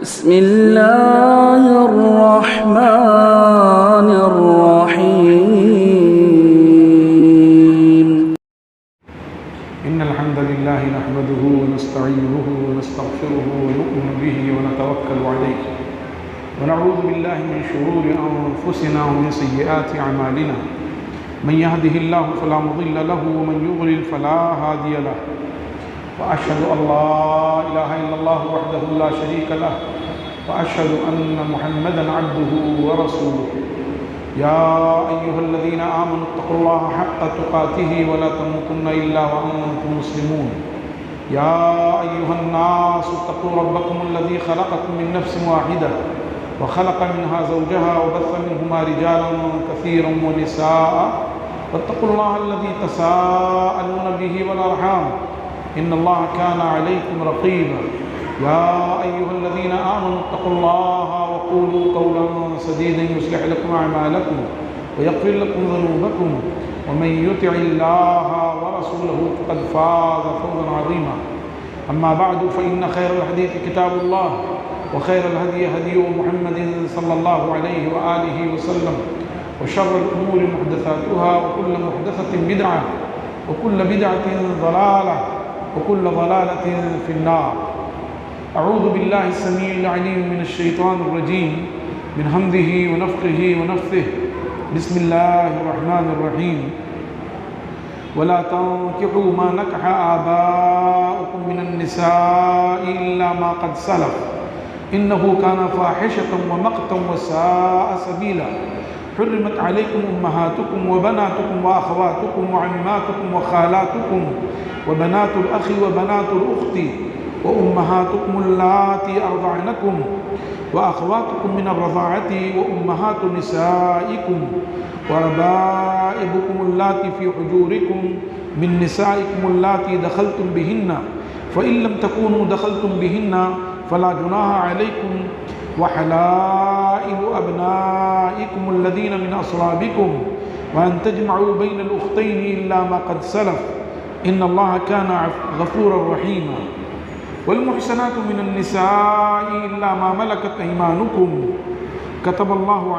بسم الله الرحمن الرحيم إن الحمد لله نحمده ونستعينه ونستغفره ونؤمن به ونتوكل عليه ونعوذ بالله من شرور أنفسنا ومن سيئات أعمالنا من يهده الله فلا مضل له ومن يضلل فلا هادي له وأشهد أن لا إله إلا الله وحده لا شريك له وأشهد أن محمدًا عبده ورسوله يا أيها الذين آمنوا اتقوا الله حق تقاته ولا تموتن إلا وأنتم مسلمون يا أيها الناس اتقوا ربكم الذي خلقكم من نفس واحدة وخلق منها زوجها وبث منهما رجالا كثيرا ونساء واتقوا الله الذي تساءلون به والأرحام إن الله كان عليكم رقيبا يا أيها الذين آمنوا اتقوا الله وقولوا قولا سديدا يصلح لكم أعمالكم ويغفر لكم ذنوبكم ومن يطع الله ورسوله فقد فاز فوزا عظيما أما بعد فإن خير الحديث كتاب الله وخير الهدي هدي محمد صلى الله عليه وآله وسلم وشر الأمور محدثاتها وكل محدثة بدعة وكل بدعة ضلالة وكل ضلالة في النار أعوذ بالله السميع العليم من الشيطان الرجيم من همزه ونفخه ونفثه بسم الله الرحمن الرحيم ولا تنكحوا ما نكح آباؤكم من النساء إلا ما قد سلف إنه كان فاحشة ومقتا وساء سبيلا حرمت عليكم أمهاتكم وبناتكم وأخواتكم وعماتكم وخالاتكم وبنات الأخ وبنات الأخت وأمهاتكم اللاتي أرضعنكم وأخواتكم من الرضاعة وأمهات نسائكم وربائبكم اللاتي في حجوركم من نسائكم اللاتي دخلتم بهن فإن لم تكونوا دخلتم بهن فلا جناح عليكم وحلائل أبنائكم الذين من أصلابكم وأن تجمعوا بين الأختين إلا ما قد سلف إن الله كان غفورا رحيما والمحسنات من النساء إلا ما ملكت أيمانكم كتب الله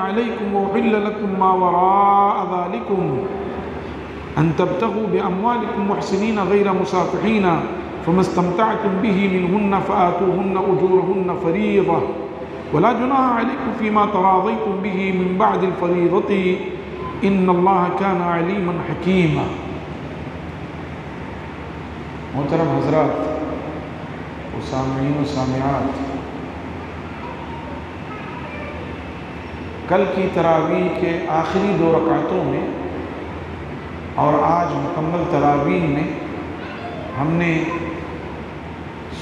عليكم وأحل لكم ما وراء ذلكم أن تبتغوا بأموالكم محسنين غير مسافحين فما استمتعتم به منهن فآتوهن أجورهن فريضة ولا جناح عليكم فيما تراضيتم به من بعد الفريضة إن الله كان عليما حكيما. محترم حضرات و سامعین و سامعات، کل کی تراویح کے آخری 2 رکعتوں میں اور آج مکمل تراویح میں ہم نے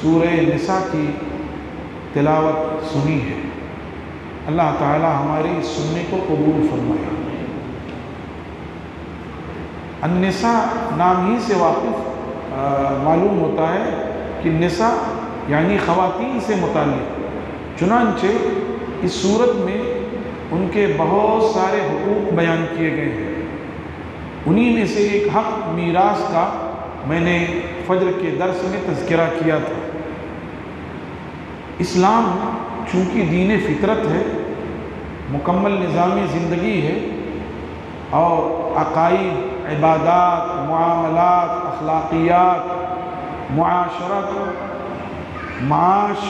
سورہ نساء کی تلاوت سنی ہے. اللہ تعالی ہماری اس سننے کو قبول فرمائے. النساء نام ہی سے واقف معلوم ہوتا ہے کہ نساء یعنی خواتین سے متعلق، چنانچہ اس صورت میں ان کے بہت سارے حقوق بیان کیے گئے ہیں. انہی میں سے ایک حق میراث کا میں نے فجر کے درس میں تذکرہ کیا تھا. اسلام چونکہ دین فطرت ہے، مکمل نظام زندگی ہے، اور عقائد، عبادات، معاملات، اخلاقیات، معاشرت، معاش،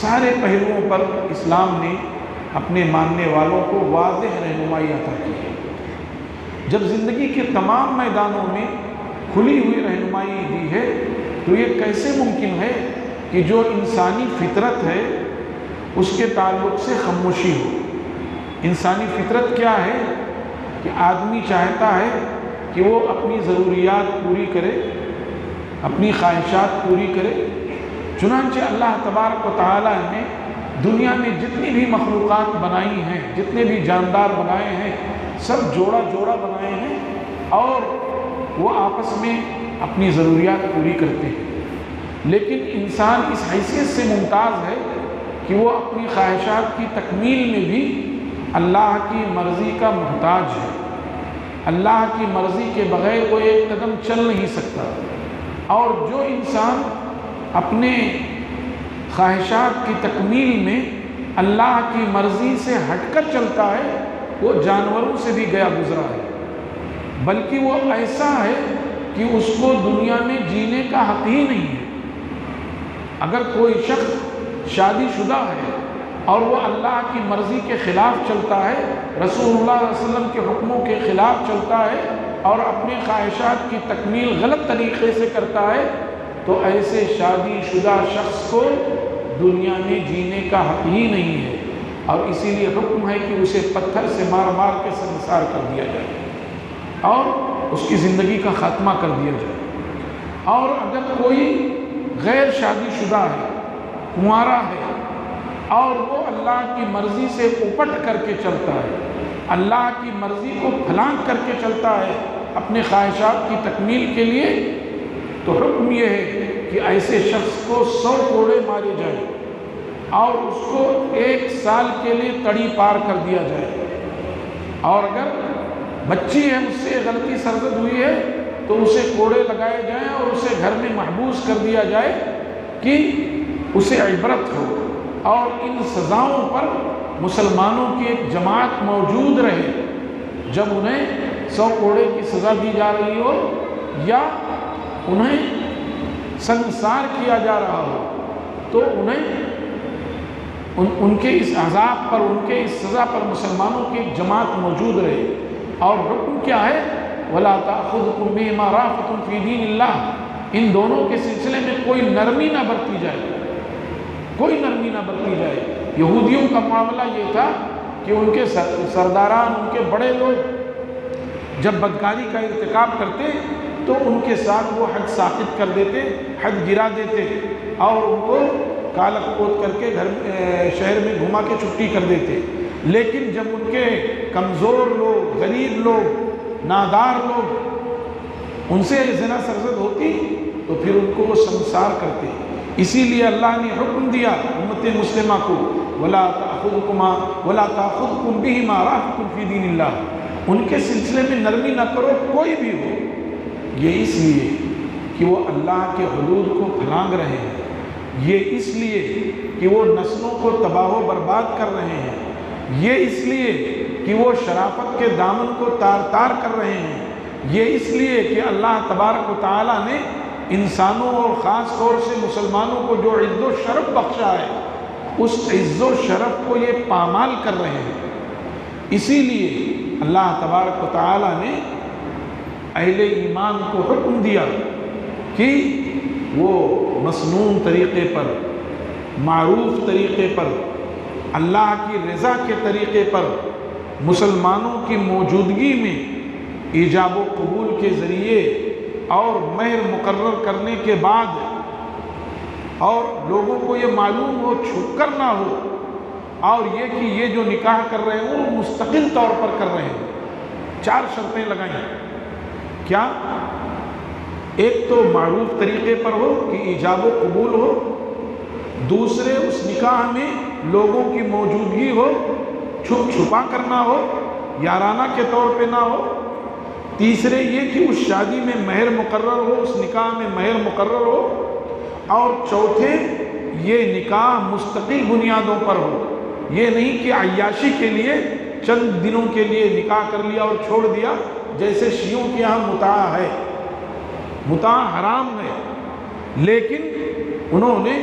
سارے پہلوؤں پر اسلام نے اپنے ماننے والوں کو واضح رہنمائی عطا کی ہے. جب زندگی کے تمام میدانوں میں کھلی ہوئی رہنمائی دی ہے تو یہ کیسے ممکن ہے کہ جو انسانی فطرت ہے اس کے تعلق سے خاموشی ہو؟ انسانی فطرت کیا ہے کہ آدمی چاہتا ہے کہ وہ اپنی ضروریات پوری کرے، اپنی خواہشات پوری کرے. چنانچہ اللہ تبارک و تعالی نے دنیا میں جتنی بھی مخلوقات بنائی ہیں، جتنے بھی جاندار بنائے ہیں، سب جوڑا جوڑا بنائے ہیں اور وہ آپس میں اپنی ضروریات پوری کرتے ہیں. لیکن انسان اس حیثیت سے ممتاز ہے کہ وہ اپنی خواہشات کی تکمیل میں بھی اللہ کی مرضی کا محتاج ہے. اللہ کی مرضی کے بغیر وہ ایک قدم چل نہیں سکتا. اور جو انسان اپنے خواہشات کی تکمیل میں اللہ کی مرضی سے ہٹ کر چلتا ہے وہ جانوروں سے بھی گیا گزرا ہے، بلکہ وہ ایسا ہے کہ اس کو دنیا میں جینے کا حق ہی نہیں ہے۔ اگر کوئی شخص شادی شدہ ہے اور وہ اللہ کی مرضی کے خلاف چلتا ہے، رسول اللہ صلی اللہ علیہ وسلم کے حکموں کے خلاف چلتا ہے اور اپنے خواہشات کی تکمیل غلط طریقے سے کرتا ہے، تو ایسے شادی شدہ شخص کو دنیا میں جینے کا حق ہی نہیں ہے، اور اسی لیے حکم ہے کہ اسے پتھر سے مار مار کے سنسار کر دیا جائے اور اس کی زندگی کا خاتمہ کر دیا جائے۔ اور اگر کوئی غیر شادی شدہ ہے، کنوارا ہے، اور وہ اللہ کی مرضی سے اپٹ کر کے چلتا ہے، اللہ کی مرضی کو پھلانگ کر کے چلتا ہے اپنے خواہشات کی تکمیل کے لیے، تو حکم یہ ہے کہ ایسے شخص کو 100 کوڑے مارے جائیں اور اس کو 1 سال کے لیے تڑی پار کر دیا جائے۔ اور اگر بچی ہے، اس سے غلطی سرزد ہوئی ہے، تو اسے کوڑے لگائے جائیں اور اسے گھر میں محبوس کر دیا جائے کہ اسے عبرت ہو۔ اور ان سزاؤں پر مسلمانوں کی ایک جماعت موجود رہے، جب انہیں 100 کوڑے کی سزا دی جا رہی ہو یا انہیں سنسار کیا جا رہا ہو، تو انہیں ان کے اس عذاب پر، ان کے اس سزا پر مسلمانوں کی ایک جماعت موجود رہے۔ اور حکم کیا ہے؟ وَلَا تَأْخُذْكُمْ بِهِمَا رَأْفَةٌ فِي دِينِ اللَّهِ، ان دونوں کے سلسلے میں کوئی نرمی نہ برتی جائے، کوئی نرمی نہ برتی جائے۔ یہودیوں کا معاملہ یہ تھا کہ ان کے سرداران، ان کے بڑے لوگ جب بدکاری کا ارتکاب کرتے تو ان کے ساتھ وہ حد ساقط کر دیتے، حد گرا دیتے اور ان کو کالک پوت کر کے شہر میں گھما کے چھٹی کر دیتے۔ لیکن جب ان کے کمزور لوگ، غریب لوگ، نادار لوگ ان سے زنا سرزد ہوتی تو پھر ان کو وہ سنسار کرتے۔ اسی لیے اللہ نے حکم دیا امت مسلمہ کو، وَلَا تَأْخُذْكُمْ بِهِمَا رَأْفَةٌ فِي دِينِ اللَّهِ، ان کے سلسلے میں نرمی نہ کرو کوئی بھی ہو، یہ اس لیے کہ وہ اللہ کے حدود کو پھلانگ رہے ہیں، یہ اس لیے کہ وہ نسلوں کو تباہ و برباد کر رہے ہیں، یہ اس لیے کہ وہ شرافت کے دامن کو تار تار کر رہے ہیں، یہ اس لیے کہ اللہ تبارک و تعالیٰ نے انسانوں اور خاص طور سے مسلمانوں کو جو عز و شرف بخشا ہے، اس عز و شرف کو یہ پامال کر رہے ہیں۔ اسی لیے اللہ تبارک و تعالیٰ نے اہل ایمان کو حکم دیا کہ وہ مسنون طریقے پر، معروف طریقے پر، اللہ کی رضا کے طریقے پر مسلمانوں کی موجودگی میں ایجاب و قبول کے ذریعے اور مہر مقرر کرنے کے بعد، اور لوگوں کو یہ معلوم ہو، چھپ کر نہ ہو، اور یہ کہ یہ جو نکاح کر رہے ہیں وہ مستقل طور پر کر رہے ہیں۔ 4 شرطیں لگائیں۔ کیا؟ ایک تو معروف طریقے پر ہو کہ ایجاب و قبول ہو، دوسرے اس نکاح میں لوگوں کی موجودگی ہو، چھپ چھپا کرنا ہو، یارانہ کے طور پہ نہ ہو، تیسرے یہ کہ اس شادی میں مہر مقرر ہو، اس نکاح میں مہر مقرر ہو، اور چوتھے یہ نکاح مستقل بنیادوں پر ہو، یہ نہیں کہ عیاشی کے لیے چند دنوں کے لیے نکاح کر لیا اور چھوڑ دیا، جیسے شیعوں کے یہاں متاع ہے۔ متاع حرام ہے، لیکن انہوں نے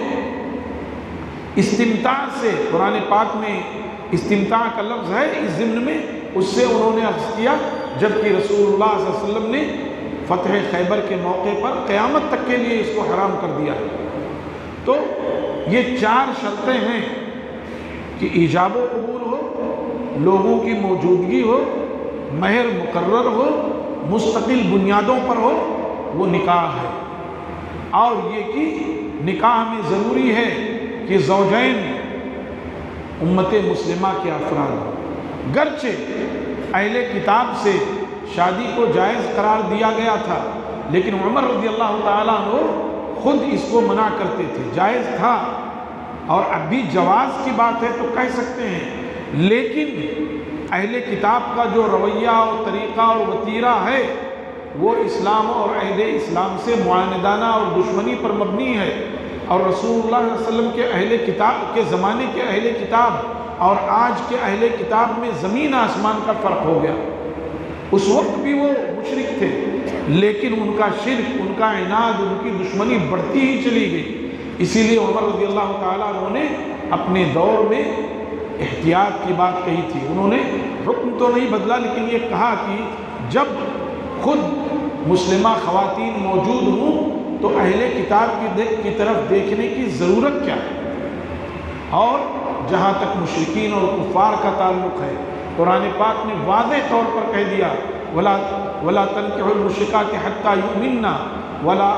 استمتاع سے، قرآن پاک میں استمتاع کا لفظ ہے اس ضمن میں، اس سے انہوں نے عرض کیا، جبکہ رسول اللہ صلی اللہ علیہ وسلم نے فتح خیبر کے موقع پر قیامت تک کے لیے اس کو حرام کر دیا۔ تو یہ 4 شرطیں ہیں کہ ایجاب و قبول ہو، لوگوں کی موجودگی ہو، مہر مقرر ہو، مستقل بنیادوں پر ہو، وہ نکاح ہے۔ اور یہ کہ نکاح میں ضروری ہے کہ زوجین امت مسلمہ کے افراد، گرچہ اہل کتاب سے شادی کو جائز قرار دیا گیا تھا، لیکن عمر رضی اللہ تعالیٰ عنہ خود اس کو منع کرتے تھے، جائز تھا، اور اب بھی جواز کی بات ہے تو کہہ سکتے ہیں، لیکن اہل کتاب کا جو رویہ اور طریقہ اور وتیرہ ہے وہ اسلام اور اہل اسلام سے معاندانہ اور دشمنی پر مبنی ہے۔ اور رسول اللہ صلی اللہ علیہ وسلم کے اہل کتاب کے زمانے کے اہل کتاب اور آج کے اہل کتاب میں زمین آسمان کا فرق ہو گیا۔ اس وقت بھی وہ مشرک تھے، لیکن ان کا شرک، ان کا عناد، ان کی دشمنی بڑھتی ہی چلی گئی۔ اسی لیے عمر رضی اللہ تعالیٰ عنہ نے اپنے دور میں احتیاط کی بات کہی تھی۔ انہوں نے حکم تو نہیں بدلا، لیکن یہ کہا کہ جب خود مسلمہ خواتین موجود ہوں تو اہل کتاب کی طرف دیکھنے کی ضرورت کیا ہے۔ اور جہاں تک مشرکین اور کفار کا تعلق ہے، قرآن پاک نے واضح طور پر کہہ دیا وَلَا تَنْكِحُوا الْمُشْرِكَاتِ حَتَّى يُؤْمِنَّ وَلَا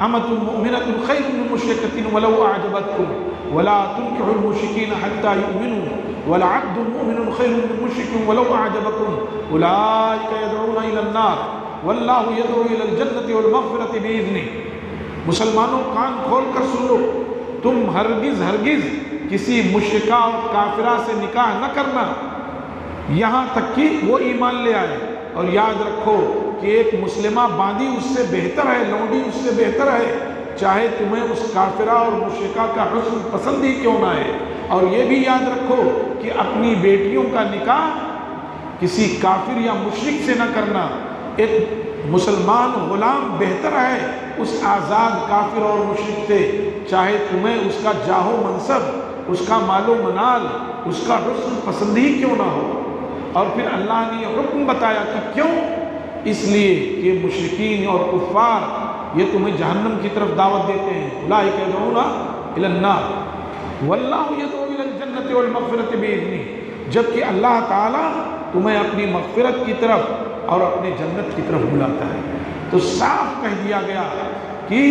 أَمَةٌ مُؤْمِنَةٌ خَيْرٌ مِّن مُشْرِكَةٍ وَلَوْ أَعْجَبَتْكُمْ وَلَا تُنْكِحُوا الْمُشْرِكِينَ حَتَّى يُؤْمِنُوا وَلَعَبْدٌ مُؤْمِنٌ خَيْرٌ مِّن مُشْرِكٍ وَلَوْ أَعْجَبَكُمْ أُولَٰئِكَ يَدْعُونَ إِلَى النَّارِ وَاللَّهُ يَدْعُو إِلَى الْجَنَّةِ وَالْمَغْفِرَةِ بِإِذْنِهِ۔ مسلمانوں کان کھول کر سن لو، تم ہرگز کسی مشرکہ اور کافرہ سے نکاح نہ کرنا یہاں تک کہ وہ ایمان لے آئے۔ اور یاد رکھو کہ ایک مسلمہ باندی اس سے بہتر ہے، لونڈی اس سے بہتر ہے، چاہے تمہیں اس کافرہ اور مشرکہ کا حسن پسند ہی کیوں نہ ہے۔ اور یہ بھی یاد رکھو کہ اپنی بیٹیوں کا نکاح کسی کافر یا مشرک سے نہ کرنا۔ ایک مسلمان غلام بہتر ہے اس آزاد کافر اور مشرک سے، چاہے تمہیں اس کا جاہ و منصب، اس کا مال و منال، اس کا حسن پسند ہی کیوں نہ ہو۔ اور پھر اللہ نے یہ حکم بتایا کہ کیوں؟ اس لیے کہ مشرکین اور کفار یہ تمہیں جہنم کی طرف دعوت دیتے ہیں۔ اولئک یدعون الی النار واللہ یدعو الی الجنۃ والمغفرۃ بإذنہ، جبکہ اللہ تعالیٰ تمہیں اپنی مغفرت کی طرف اور اپنے جنت کی طرف بلاتا ہے۔ تو صاف کہہ دیا گیا کہ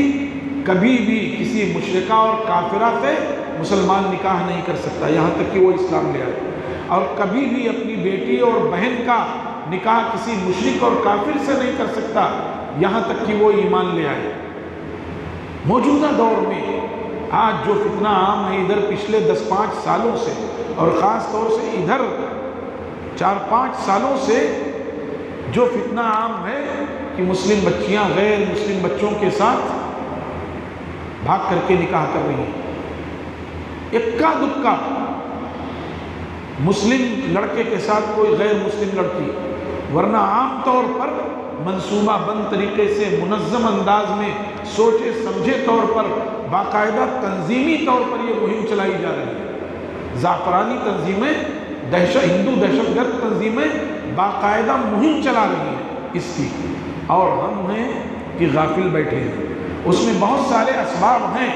کبھی بھی کسی مشرکہ اور کافرہ سے مسلمان نکاح نہیں کر سکتا یہاں تک کہ وہ اسلام لے آئے، اور کبھی بھی اپنی بیٹی اور بہن کا نکاح کسی مشرک اور کافر سے نہیں کر سکتا یہاں تک کہ وہ ایمان لے آئے۔ موجودہ دور میں آج جو فتنہ عام ہے ادھر پچھلے 10-5 سالوں سے، اور خاص طور سے ادھر 4-5 سالوں سے جو فتنہ عام ہے کہ مسلم بچیاں غیر مسلم بچوں کے ساتھ بھاگ کر کے نکاح کر رہی ہیں۔ اکا دکا مسلم لڑکے کے ساتھ کوئی غیر مسلم لڑکی، ورنہ عام طور پر منصوبہ بند طریقے سے منظم انداز میں سوچے سمجھے طور پر باقاعدہ تنظیمی طور پر یہ مہم چلائی جا رہی ہے۔ زعفرانی تنظیمیں، ہندو دہشت گرد تنظیمیں باقاعدہ مہم چلا رہی ہیں اس کی، اور ہم ہیں کہ غافل بیٹھے ہیں۔ اس میں بہت سارے اسباب ہیں،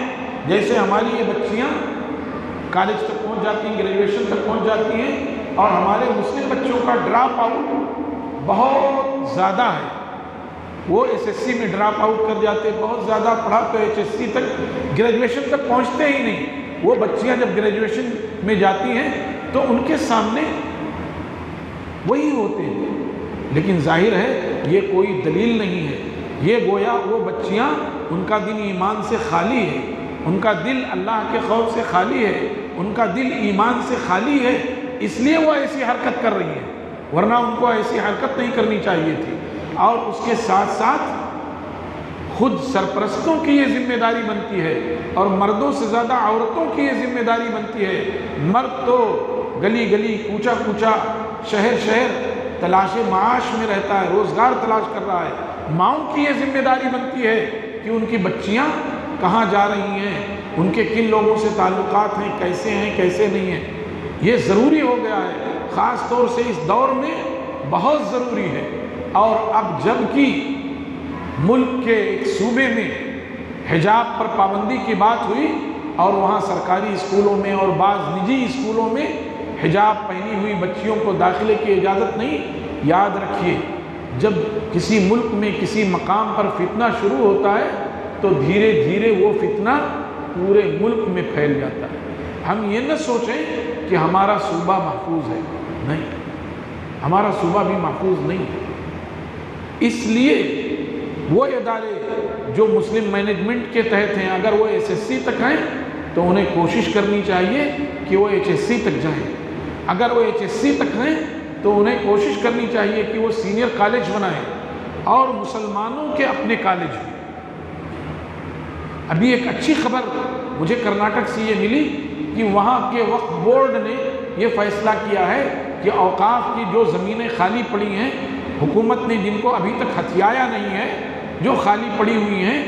جیسے ہماری یہ بچیاں کالج تک پہنچ جاتی ہیں، گریجویشن تک پہنچ جاتی ہیں، اور ہمارے مسلم بچوں کا ڈراپ آؤٹ بہت زیادہ ہے۔ وہ SSC میں ڈراپ آؤٹ کر جاتے، بہت زیادہ پڑھا تو HSC تک، گریجویشن تک پہنچتے ہی نہیں۔ وہ بچیاں جب گریجویشن میں جاتی ہیں تو ان کے سامنے وہی ہوتے ہیں، لیکن ظاہر ہے یہ کوئی دلیل نہیں ہے۔ یہ گویا وہ بچیاں، ان کا دل ایمان سے خالی ہے، ان کا دل اللہ کے خوف سے خالی ہے، ان کا دل ایمان سے خالی ہے، اس لیے وہ ایسی حرکت کر رہی ہیں، ورنہ ان کو ایسی حرکت نہیں کرنی چاہیے تھی۔ اور اس کے ساتھ ساتھ خود سرپرستوں کی یہ ذمہ داری بنتی ہے، اور مردوں سے زیادہ عورتوں کی یہ ذمہ داری بنتی ہے۔ مرد تو گلی گلی، کوچہ کوچہ، شہر شہر تلاش معاش میں رہتا ہے، روزگار تلاش کر رہا ہے۔ ماؤں کی یہ ذمہ داری بنتی ہے کہ ان کی بچیاں کہاں جا رہی ہیں، ان کے کن لوگوں سے تعلقات ہیں، کیسے نہیں ہیں۔ یہ ضروری ہو گیا ہے، خاص طور سے اس دور میں بہت ضروری ہے۔ اور اب جب کہ ملک کے ایک صوبے میں حجاب پر پابندی کی بات ہوئی، اور وہاں سرکاری اسکولوں میں اور بعض نجی اسکولوں میں حجاب پہنی ہوئی بچیوں کو داخلے کی اجازت نہیں، یاد رکھیے جب کسی ملک میں کسی مقام پر فتنہ شروع ہوتا ہے تو دھیرے دھیرے وہ فتنہ پورے ملک میں پھیل جاتا ہے۔ ہم یہ نہ سوچیں کہ ہمارا صوبہ محفوظ ہے، نہیں، ہمارا صوبہ بھی محفوظ نہیں ہے۔ اس لیے وہ ادارے جو مسلم مینجمنٹ کے تحت ہیں، اگر وہ SSC تک ہیں تو انہیں کوشش کرنی چاہیے کہ وہ HSC تک جائیں، اگر وہ HSC تک ہیں تو انہیں کوشش کرنی چاہیے کہ وہ سینئر کالج بنائیں اور مسلمانوں کے اپنے کالج ہیں۔ ابھی ایک اچھی خبر مجھے کرناٹک سے یہ ملی کہ وہاں کے وقف بورڈ نے یہ فیصلہ کیا ہے کہ اوقاف کی جو زمینیں خالی پڑی ہیں حکومت نے جن کو ابھی تک ہتھیایا نہیں ہے، جو خالی پڑی ہوئی ہیں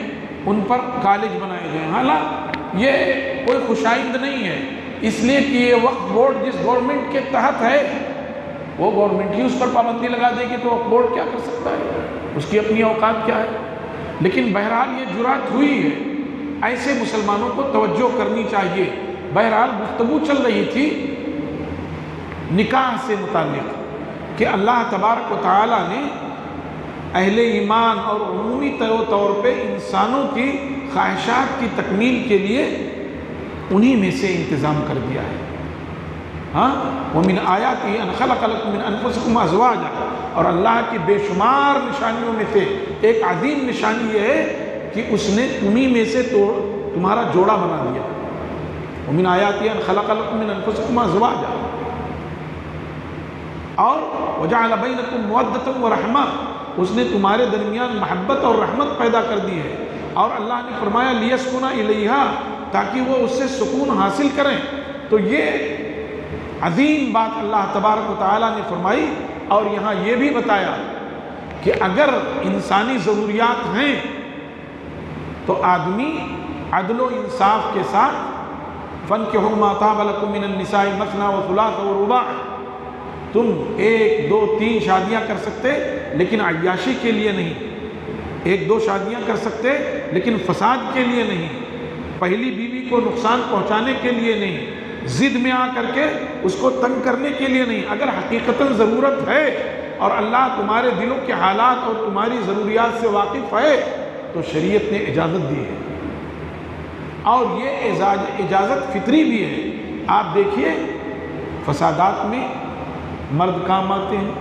ان پر کالج بنائے گئے ہیں۔ حالانکہ یہ کوئی خوشائند نہیں ہے، اس لیے کہ یہ وقف بورڈ جس گورنمنٹ کے تحت ہے وہ گورنمنٹ ہی اس پر پابندی لگا دے گی، تو وقف بورڈ کیا کر سکتا ہے؟ اس کی اپنی اوقات کیا ہے؟ لیکن بہرحال یہ جرات ہوئی ہے، ایسے مسلمانوں کو توجہ کرنی چاہیے۔ بہرحال گفتگو چل رہی تھی نکاح سے متعلق کہ اللہ تبارک و تعالیٰ نے اہل ایمان اور عمومی طور پہ انسانوں کی خواہشات کی تکمیل کے لیے انہی میں سے انتظام کر دیا ہے۔ ہاں، وَمِنْ آيَاتِهِ أَنْ خَلَقَ لَكُم مِّنْ أَنفُسِكُمْ أَزْوَاجًا، اور اللہ کی بے شمار نشانیوں میں سے ایک عظیم نشانی یہ ہے کہ اس نے تمہیں میں سے تمہارا جوڑا بنا دیا۔ وَمِنْ آيَاتِهِ أَنْ خَلَقَ لَكُم مِّنْ أَنفُسِكُمْ أَزْوَاجًا، اور وَجَعَلَ بَيْنَكُم مَّوَدَّةً وَرَحْمَةً، اس نے تمہارے درمیان محبت اور رحمت پیدا کر دی ہے۔ اور اللہ نے فرمایا لِيَسْكُنَ إِلَيْهَا، تاکہ وہ اس سے سکون حاصل کریں۔ تو یہ عظیم بات اللہ تبارک و تعالیٰ نے فرمائی، اور یہاں یہ بھی بتایا کہ اگر انسانی ضروریات ہیں تو آدمی عدل و انصاف کے ساتھ فَانكِحُوا مَا طَابَ لَكُم مِّنَ النِّسَاءِ مَثْنَىٰ وَثُلَاثَ وَرُبَاعَ، تم 1 2 3 شادیاں کر سکتے لیکن عیاشی کے لیے نہیں، 1 2 شادیاں کر سکتے لیکن فساد کے لیے نہیں، پہلی بیوی کو نقصان پہنچانے کے لیے نہیں، ضد میں آ کر کے اس کو تنگ کرنے کے لیے نہیں۔ اگر حقیقتاً ضرورت ہے اور اللہ تمہارے دلوں کے حالات اور تمہاری ضروریات سے واقف ہے تو شریعت نے اجازت دی ہے، اور یہ اجازت فطری بھی ہے۔ آپ دیکھیے فسادات میں مرد کام آتے ہیں،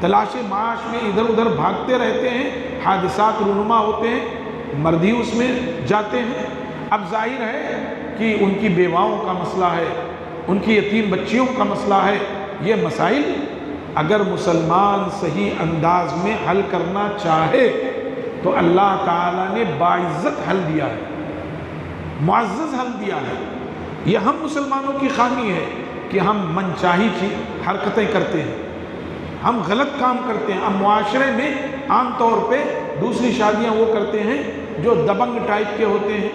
تلاش معاش میں ادھر ادھر بھاگتے رہتے ہیں، حادثات رونما ہوتے ہیں، مرد ہی اس میں جاتے ہیں۔ اب ظاہر ہے کہ ان کی بیواؤں کا مسئلہ ہے، ان کی یتیم بچیوں کا مسئلہ ہے۔ یہ مسائل اگر مسلمان صحیح انداز میں حل کرنا چاہے تو اللہ تعالیٰ نے باعزت حل دیا ہے، معزز حل دیا ہے۔ یہ ہم مسلمانوں کی خامی ہے کہ ہم من چاہی حرکتیں کرتے ہیں، ہم غلط کام کرتے ہیں۔ ہم معاشرے میں عام طور پہ دوسری شادیاں وہ کرتے ہیں جو دبنگ ٹائپ کے ہوتے ہیں،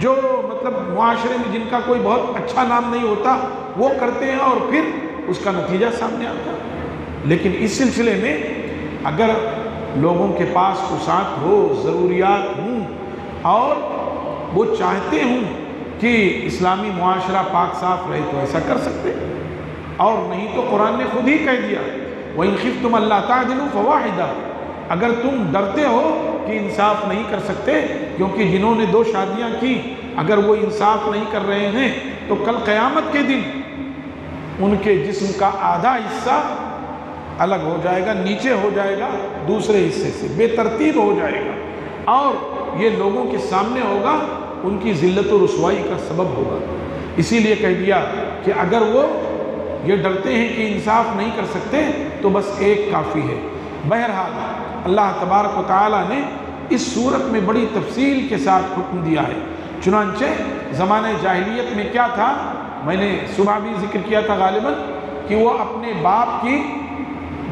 جو مطلب معاشرے میں جن کا کوئی بہت اچھا نام نہیں ہوتا وہ کرتے ہیں، اور پھر اس کا نتیجہ سامنے آتا ہے۔ لیکن اس سلسلے میں اگر لوگوں کے پاس وسعت ہو، ضروریات ہوں، اور وہ چاہتے ہوں کہ اسلامی معاشرہ پاک صاف رہے تو ایسا کر سکتے، اور نہیں تو قرآن نے خود ہی کہہ دیا وَإِنْ خِفْتُمْ أَلَّا تَعْدِلُوا فَوَاحِدَةً، اگر تم ڈرتے ہو کہ انصاف نہیں کر سکتے، کیونکہ جنہوں نے 2 شادیاں کی اگر وہ انصاف نہیں کر رہے ہیں تو کل قیامت کے دن ان کے جسم کا آدھا حصہ الگ ہو جائے گا، نیچے ہو جائے گا، دوسرے حصے سے بے ترتیب ہو جائے گا، اور یہ لوگوں کے سامنے ہوگا، ان کی ذلت و رسوائی کا سبب ہوگا۔ اسی لیے کہہ دیا کہ اگر وہ یہ ڈرتے ہیں کہ انصاف نہیں کر سکتے تو بس ایک کافی ہے۔ بہرحال اللہ تبارک و تعالیٰ نے اس صورت میں بڑی تفصیل کے ساتھ حکم دیا ہے۔ چنانچہ زمانہ جاہلیت میں کیا تھا، میں نے صبح بھی ذکر کیا تھا غالباً، کہ وہ اپنے باپ کی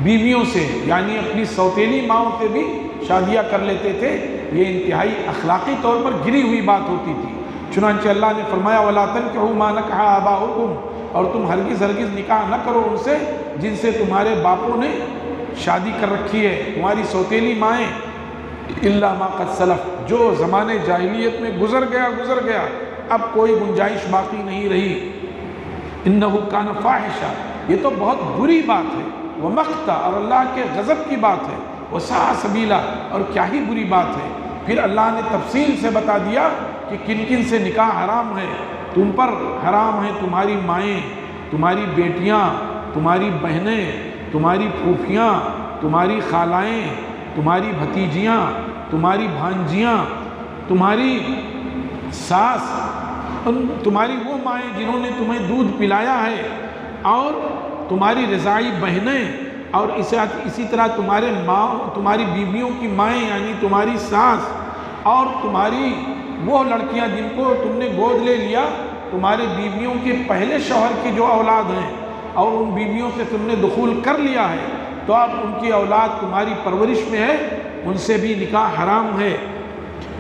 بیویوں سے یعنی اپنی سوتیلی ماؤں سے بھی شادیاں کر لیتے تھے۔ یہ انتہائی اخلاقی طور پر گری ہوئی بات ہوتی تھی۔ چنانچہ اللہ نے فرمایا وَلَا تَنْكِحُوا مَا نَكَحَ آبَاؤُكُمْ، اور تم ہرگز نکاح نہ کرو ان سے جن سے تمہارے باپوں نے شادی کر رکھی ہے، تمہاری سوتیلی مائیں، إِلَّا مَا قَدْ سَلَفَ، جو زمانے جاہلیت میں گزر گیا، اب کوئی گنجائش باقی نہیں رہی۔ إِنَّهُ كَانَ فَاحِشًا، یہ تو بہت بری بات ہے، وَمَقْتًا، اور اللہ کے غضب کی بات ہے، وَسَاءَ سَبِيلًا، اور کیا ہی بری بات ہے۔ پھر اللہ نے تفصیل سے بتا دیا کہ کن کن سے نکاح حرام ہے۔ تم پر حرام ہے تمہاری مائیں، تمہاری بیٹیاں، تمہاری بہنیں، تمہاری پھوپھیاں، تمہاری خالائیں، تمہاری بھتیجیاں، تمہاری بھانجیاں، تمہاری ساس، تمہاری وہ مائیں جنہوں نے تمہیں دودھ پلایا ہے، اور تمہاری رضاعی بہنیں، اور اسی طرح تمہاری بیویوں کی مائیں یعنی تمہاری ساس، اور تمہاری وہ لڑکیاں جن کو تم نے گود لے لیا، تمہارے بیویوں کے پہلے شوہر کی جو اولاد ہیں اور ان بیویوں سے تم نے دخول کر لیا ہے، تو اب ان کی اولاد تمہاری پرورش میں ہے، ان سے بھی نکاح حرام ہے۔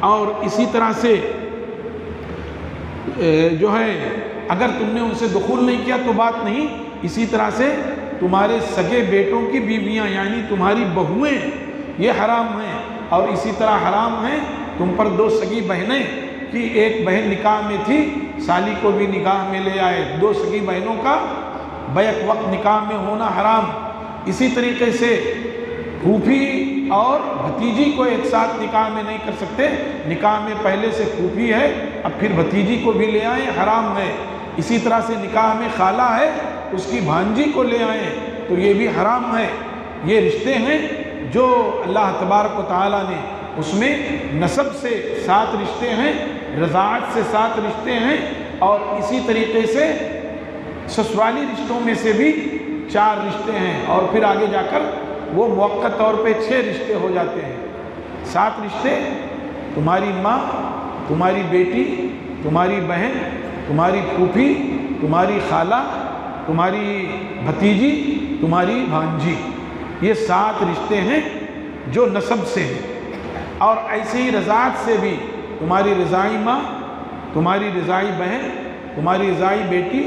اور اسی طرح سے جو ہے اگر تم نے ان سے دخول نہیں کیا تو بات نہیں، اسی طرح سے تمہارے سگے بیٹوں کی بیویاں یعنی تمہاری بہویں یہ حرام ہیں، اور اسی طرح حرام ہیں تم پر 2 سگی بہنیں کہ ایک بہن نکاح میں تھی، سالی کو بھی نکاح میں لے آئے، 2 سگی بہنوں کا بیک وقت نکاح میں ہونا حرام۔ اسی طریقے سے پھوپھی اور بھتیجی کو ایک ساتھ نکاح میں نہیں کر سکتے، نکاح میں پہلے سے پھوپھی ہے اب پھر بھتیجی کو بھی لے آئیں، حرام ہے۔ اسی طرح سے نکاح میں خالہ ہے اس کی بھانجی کو لے آئیں تو یہ بھی حرام ہے۔ یہ رشتے ہیں جو اللہ تبارک و تعالیٰ نے اس میں نسب سے 7 رشتے ہیں، رضاعت سے 7 رشتے ہیں، اور اسی طریقے سے سسرالی رشتوں میں سے بھی 4 رشتے ہیں، اور پھر آگے جا کر وہ موقع طور پہ 6 رشتے ہو جاتے ہیں۔ 7 رشتے تمہاری ماں، تمہاری بیٹی، تمہاری بہن، تمہاری پھوپھی، تمہاری خالہ، تمہاری بھتیجی، تمہاری بھانجی، یہ 7 رشتے ہیں جو نسب سے ہیں۔ اور ایسے ہی رضاعت سے بھی تمہاری رضائی ماں، تمہاری رضائی بہن، تمہاری رضائی بیٹی،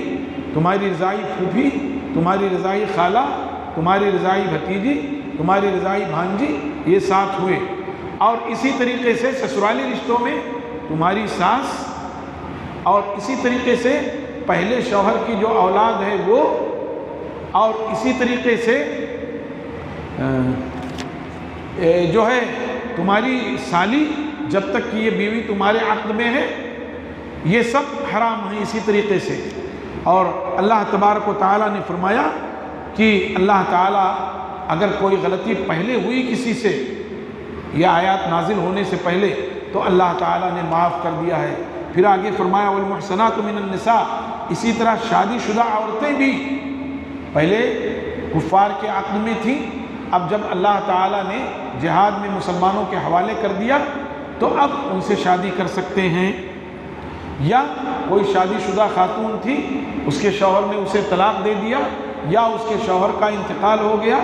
تمہاری رضائی پھوپھی، تمہاری رضائی خالہ، تمہاری رضائی بھتیجی، تمہاری رضائی بھانجی، یہ 7 ہوئے۔ اور اسی طریقے سے سسرالی رشتوں میں تمہاری ساس، اور اسی طریقے سے پہلے شوہر کی جو اولاد ہے وہ، اور اسی طریقے سے جو ہے تمہاری سالی جب تک کہ یہ بیوی تمہارے عقد میں ہے، یہ سب حرام ہیں اسی طریقے سے۔ اور اللہ تبارک و تعالیٰ نے فرمایا کہ اللہ تعالیٰ اگر کوئی غلطی پہلے ہوئی کسی سے، یہ آیات نازل ہونے سے پہلے، تو اللہ تعالیٰ نے معاف کر دیا ہے۔ پھر آگے فرمایا والمحصنات من النساء، اسی طرح شادی شدہ عورتیں بھی پہلے کفار کے عقد میں تھیں، اب جب اللہ تعالیٰ نے جہاد میں مسلمانوں کے حوالے کر دیا تو اب ان سے شادی کر سکتے ہیں۔ یا کوئی شادی شدہ خاتون تھی، اس کے شوہر نے اسے طلاق دے دیا، یا اس کے شوہر کا انتقال ہو گیا،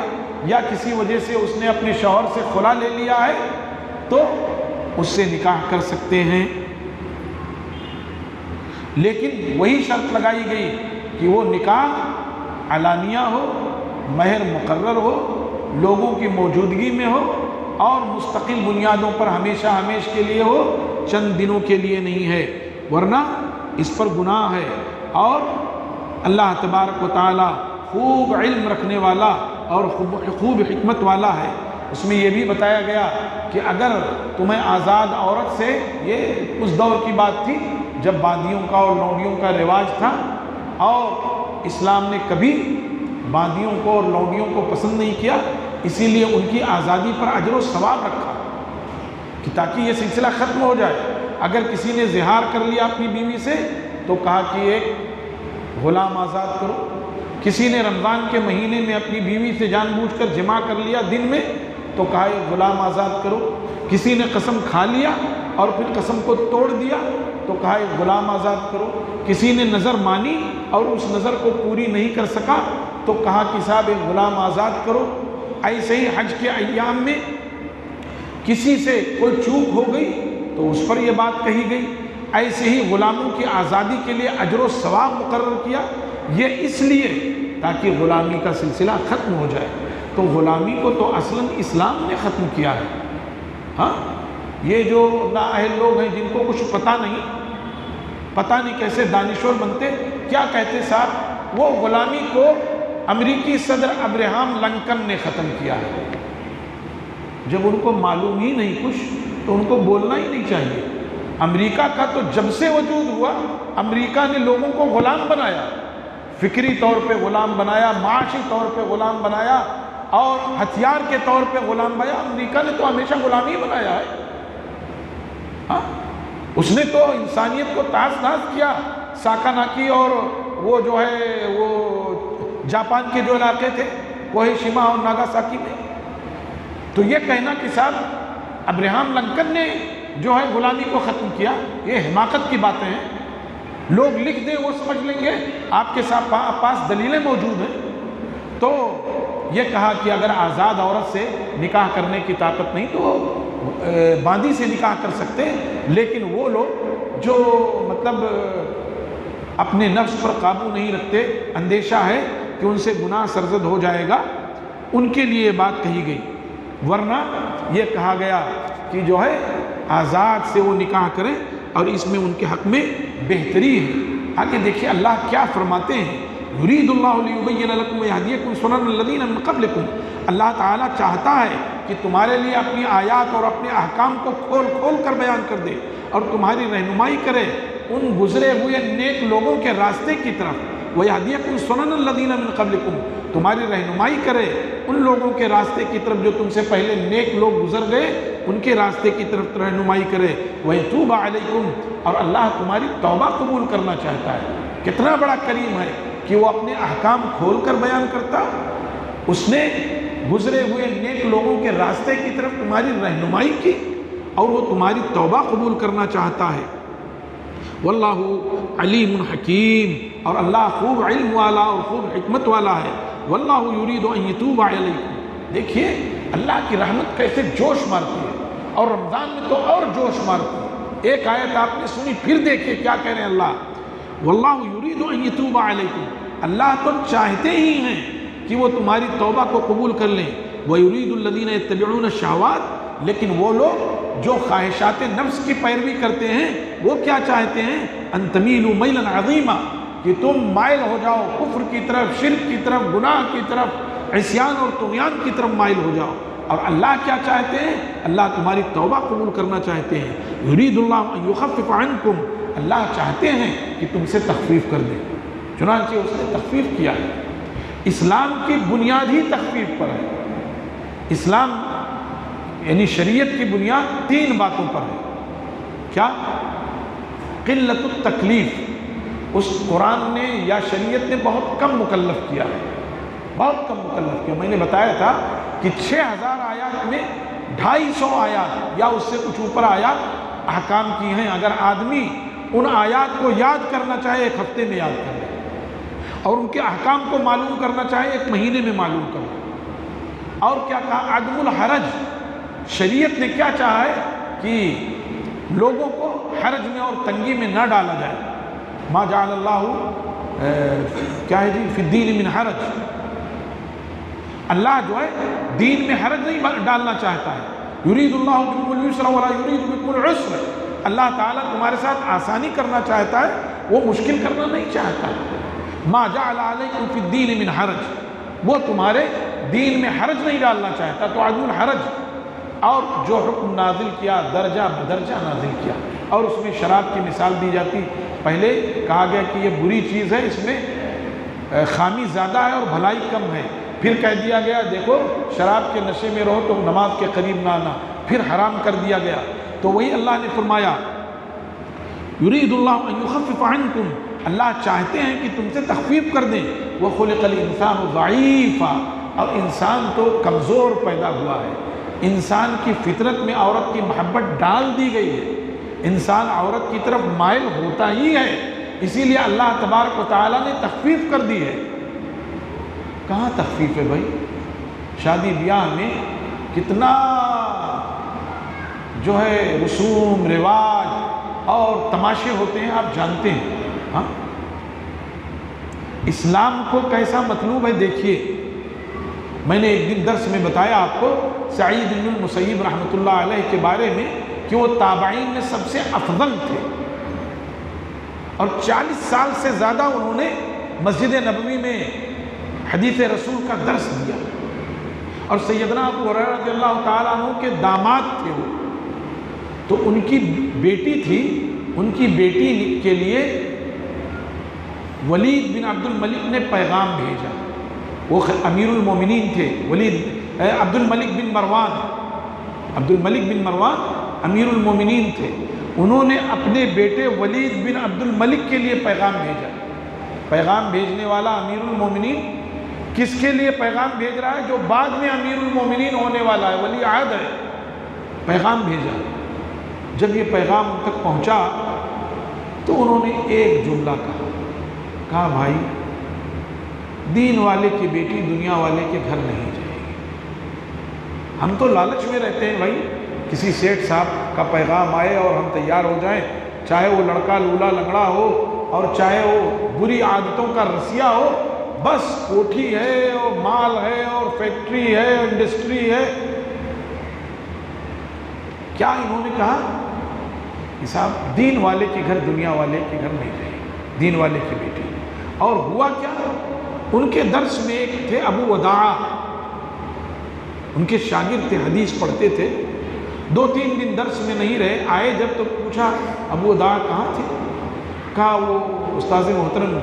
یا کسی وجہ سے اس نے اپنے شوہر سے خلا لے لیا ہے، تو اس سے نکاح کر سکتے ہیں۔ لیکن وہی شرط لگائی گئی کہ وہ نکاح علانیہ ہو، مہر مقرر ہو، لوگوں کی موجودگی میں ہو، اور مستقل بنیادوں پر ہمیشہ ہمیش کے لیے ہو، چند دنوں کے لیے نہیں ہے، ورنہ اس پر گناہ ہے۔ اور اللہ تبارک و تعالیٰ خوب علم رکھنے والا اور خوب حکمت والا ہے۔ اس میں یہ بھی بتایا گیا کہ اگر تمہیں آزاد عورت سے، یہ اس دور کی بات تھی جب باندیوں کا اور لونڈیوں کا رواج تھا، اور اسلام نے کبھی باندیوں کو اور لونڈیوں کو پسند نہیں کیا، اسی لیے ان کی آزادی پر اجر و ثواب رکھا کہ تاکہ یہ سلسلہ ختم ہو جائے۔ اگر کسی نے زہار کر لیا اپنی بیوی سے تو کہا کہ ایک غلام آزاد کرو، کسی نے رمضان کے مہینے میں اپنی بیوی سے جان بوجھ کر جمع کر لیا دن میں تو کہا ایک غلام آزاد کرو، کسی نے قسم کھا لیا اور پھر قسم کو توڑ دیا تو کہا ایک غلام آزاد کرو، کسی نے نظر مانی اور اس نظر کو پوری نہیں کر سکا تو کہا کہ صاحب ایک غلام آزاد کرو۔ ایسے ہی حج کے ایام میں کسی سے کوئی چوک ہو گئی تو اس پر یہ بات کہی گئی۔ ایسے ہی غلاموں کی آزادی کے لیے اجر و ثواب مقرر کیا، یہ اس لیے تاکہ غلامی کا سلسلہ ختم ہو جائے۔ تو غلامی کو تو اصلاً اسلام نے ختم کیا ہے۔ ہاں، یہ جو نااہل لوگ ہیں جن کو کچھ پتہ نہیں کیسے دانشور بنتے، کیا کہتے صاحب، وہ غلامی کو امریکی صدر ابراہم لنکن نے ختم کیا ہے۔ جب ان کو معلوم ہی نہیں کچھ تو ان کو بولنا ہی نہیں چاہیے۔ امریکہ کا تو جب سے وجود ہوا، امریکہ نے لوگوں کو غلام بنایا، فکری طور پہ غلام بنایا، معاشی طور پہ غلام بنایا، اور ہتھیار کے طور پہ غلام بنایا۔ امریکہ نے تو ہمیشہ غلام ہی بنایا ہے۔ ہاں، اس نے تو انسانیت کو تاس ناز کیا۔ ساکاناکی اور وہ جو ہے وہ جاپان کے جو علاقے تھے، کوہیشیما اور ناگاساکی میں، تو یہ کہنا کہ صاحب ابراہم لنکن نے جو ہے غلامی کو ختم کیا، یہ حماقت کی باتیں ہیں۔ لوگ لکھ دیں وہ سمجھ لیں گے، آپ کے پاس دلیلیں موجود ہیں۔ تو یہ کہا کہ اگر آزاد عورت سے نکاح کرنے کی طاقت نہیں تو باندی سے نکاح کر سکتے، لیکن وہ لوگ جو مطلب اپنے نفس پر قابو نہیں رکھتے، اندیشہ ہے کہ ان سے گناہ سرزد ہو جائے گا، ان کے لیے یہ بات کہی گئی۔ ورنہ یہ کہا گیا کہ جو ہے آزاد سے وہ نکاح کریں، اور اس میں ان کے حق میں بہتری ہے۔ آگے دیکھیے اللہ کیا فرماتے ہیں، یرید اللہ لیبین لکم ویہدیکم سنن الذین من قبلکم۔ اللہ تعالیٰ چاہتا ہے کہ تمہارے لیے اپنی آیات اور اپنے احکام کو کھول کھول کر بیان کر دے، اور تمہاری رہنمائی کرے ان گزرے ہوئے نیک لوگوں کے راستے کی طرف۔ ویہدیکم سنن الذین من قبلکم، تمہاری رہنمائی کرے ان لوگوں کے راستے کی طرف جو تم سے پہلے نیک لوگ گزر گئے، ان کے راستے کی طرف رہنمائی کرے۔ وَيَتُوبَ عَلَيْكُمْ، اور اللہ تمہاری توبہ قبول کرنا چاہتا ہے۔ کتنا بڑا کریم ہے کہ وہ اپنے احکام کھول کر بیان کرتا، اس نے گزرے ہوئے نیک لوگوں کے راستے کی طرف تمہاری رہنمائی کی، اور وہ تمہاری توبہ قبول کرنا چاہتا ہے۔ واللہ علیم حکیم، اور اللہ خوب علم والا اور خوب حکمت والا ہے۔ واللہ یرید ان یتوب علیکم، دیکھیے اللہ کی رحمت کیسے جوش مارتی ہے، اور رمضان میں تو اور جوش مارتی ہے۔ ایک آیت آپ نے سنی، پھر دیکھیے کیا کہہ رہے ہیں اللہ، واللہ یرید ان یتوب علیکم، اللہ تو چاہتے ہی ہیں کہ وہ تمہاری توبہ کو قبول کر لیں۔ وَيُرِيدُ الَّذِينَ يَتَّبِعُونَ الشَّهَوَاتِ، لیکن وہ لوگ جو خواہشات نفس کی پیروی کرتے ہیں وہ کیا چاہتے ہیں، أَن تَمِيلُوا مَيْلًا عَظِيمًا، کہ تم مائل ہو جاؤ کفر کی طرف، شرک کی طرف، گناہ کی طرف، عصیان اور طغیان کی طرف مائل ہو جاؤ۔ اور اللہ کیا چاہتے ہیں، اللہ تمہاری توبہ قبول کرنا چاہتے ہیں۔ یرید اللہ ان یخفف عنکم، اللہ چاہتے ہیں کہ تم سے تخفیف کر دیں، چنانچہ اس نے تخفیف کیا ہے۔ اسلام کی بنیاد ہی تخفیف پر ہے۔ اسلام یعنی شریعت کی بنیاد 3 باتوں پر ہے۔ کیا؟ قلت التکلیف، اس قرآن نے یا شریعت نے بہت کم مکلف کیا ہے، بہت کم مکلف کیا۔ میں نے بتایا تھا کہ 6000 آیات میں 250 آیات یا اس سے کچھ اوپر آیات احکام کی ہیں۔ اگر آدمی ان آیات کو یاد کرنا چاہے 1 ہفتے میں یاد کر لے، اور ان کے احکام کو معلوم کرنا چاہے 1 مہینے میں معلوم کر لے۔ اور کیا کہا، عدم الحرج، شریعت نے کیا چاہا ہے کہ لوگوں کو حرج میں اور تنگی میں نہ ڈالا جائے۔ ما جعل اللہ کیا ہے جی، فی الدین من حرج، اللہ جو ہے دین میں حرج نہیں ڈالنا چاہتا ہے۔ یرید اللہ بکم اليسر ولا یرید بکم العسر، اللہ تعالیٰ تمہارے ساتھ آسانی کرنا چاہتا ہے، وہ مشکل کرنا نہیں چاہتا ہے۔ ما جعل علیکم فی الدین من حرج، وہ تمہارے دین میں حرج نہیں ڈالنا چاہتا، تو عدم الحرج۔ اور جو حکم نازل کیا درجہ بدرجہ نازل کیا، اور اس میں شراب کی مثال دی جاتی۔ پہلے کہا گیا کہ یہ بری چیز ہے، اس میں خامی زیادہ ہے اور بھلائی کم ہے۔ پھر کہہ دیا گیا دیکھو شراب کے نشے میں رہو تو نماز کے قریب نہ آنا، پھر حرام کر دیا گیا۔ تو وہی اللہ نے فرمایا یرید اللہ ان یخفف عنکم، اللہ چاہتے ہیں کہ تم سے تخفیف کر دیں۔ وخلق الانسان ضعیفا، اور انسان تو کمزور پیدا ہوا ہے، انسان کی فطرت میں عورت کی محبت ڈال دی گئی ہے، انسان عورت کی طرف مائل ہوتا ہی ہے، اسی لیے اللہ تبارک و تعالیٰ نے تخفیف کر دی ہے۔ کہاں تخفیف ہے بھائی؟ شادی بیاہ میں کتنا جو ہے رسوم رواج اور تماشے ہوتے ہیں، آپ جانتے ہیں۔ ہاں، اسلام کو کیسا مطلوب ہے دیکھیے۔ میں نے ایک دن درس میں بتایا آپ کو سعید بن المسیب رحمۃ اللہ علیہ کے بارے میں کہ وہ تابعین میں سب سے افضل تھے، اور 40 سال سے زیادہ انہوں نے مسجد نبوی میں حدیث رسول کا درس دیا، اور سیدنا ابو ہریرہ رضی اللہ تعالیٰ عنہ کے داماد تھے وہ۔ تو ان کی بیٹی تھی، ان کی بیٹی کے لیے ولید بن عبد الملک نے پیغام بھیجا، وہ امیر المومنین تھے، عبد الملک بن مروان امیر المومنین تھے، انہوں نے اپنے بیٹے ولید بن عبد الملک کے لیے پیغام بھیجا۔ پیغام بھیجنے والا امیر المومنین کس کے لیے پیغام بھیج رہا ہے؟ جو بعد میں امیر المومنین ہونے والا ہے، ولی عہد ہے، پیغام بھیجا۔ جب یہ پیغام ان تک پہنچا تو انہوں نے ایک جملہ کہا بھائی دین والے کی بیٹی دنیا والے کے گھر نہیں جائے گی۔ ہم تو لالچ میں رہتے ہیں بھائی، کسی سیٹھ صاحب کا پیغام آئے اور ہم تیار ہو جائیں، چاہے وہ لڑکا لولا لنگڑا ہو اور چاہے وہ بری عادتوں کا رسیا ہو، بس کوٹھی ہے اور مال ہے اور فیکٹری ہے اور انڈسٹری ہے۔ کیا انہوں نے کہا کہ صاحب دین والے کے گھر دنیا والے کے گھر نہیں جائے گی، دین والے کی بیٹی۔ اور ہوا کیا، ان کے درس میں ایک تھے ابو وداع، ان کے شاگرد تھے، حدیث پڑھتے تھے، 2-3 دن درس میں نہیں رہے، آئے جب تو پوچھا ابو وداع کہاں تھے؟ کہا وہ استاذ محترم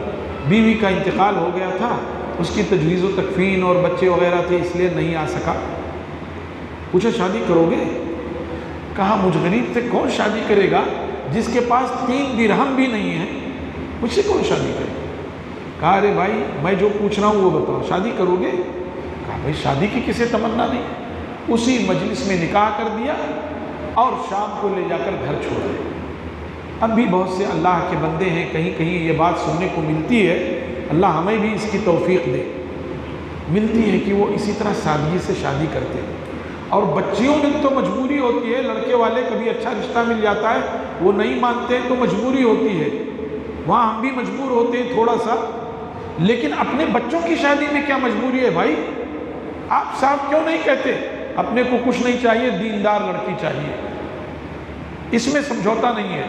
بیوی کا انتقال ہو گیا تھا، اس کی تجویز و تکفین اور بچے وغیرہ تھے اس لیے نہیں آ سکا۔ پوچھا شادی کرو گے؟ کہا مجھ غریب سے کون شادی کرے گا جس کے پاس 3 درہم بھی نہیں ہے، مجھ سے کون شادی کرے گا؟ کہا ارے بھائی میں جو پوچھ رہا ہوں وہ بتاؤ، شادی کرو گے؟ کہا بھائی شادی کی کسے تمنا نہیں۔ اسی مجلس میں نکاح کر دیا اور شام کو لے جا کر گھر چھوڑ دیا۔ اب بھی بہت سے اللہ کے بندے ہیں، کہیں کہیں یہ بات سننے کو ملتی ہے، اللہ ہمیں بھی اس کی توفیق دے، ملتی ہے کہ وہ اسی طرح سادگی سے شادی کرتے ہیں۔ اور بچیوں میں تو مجبوری ہوتی ہے، لڑکے والے کبھی اچھا رشتہ مل جاتا ہے وہ نہیں مانتے ہیں تو مجبوری ہوتی ہے، وہاں ہم بھی مجبور ہوتے ہیں تھوڑا سا، لیکن اپنے بچوں کی شادی میں کیا مجبوری ہے بھائی؟ آپ صاحب کیوں نہیں کہتے اپنے کو کچھ نہیں چاہیے، دیندار لڑکی چاہیے، اس میں سمجھوتا نہیں ہے،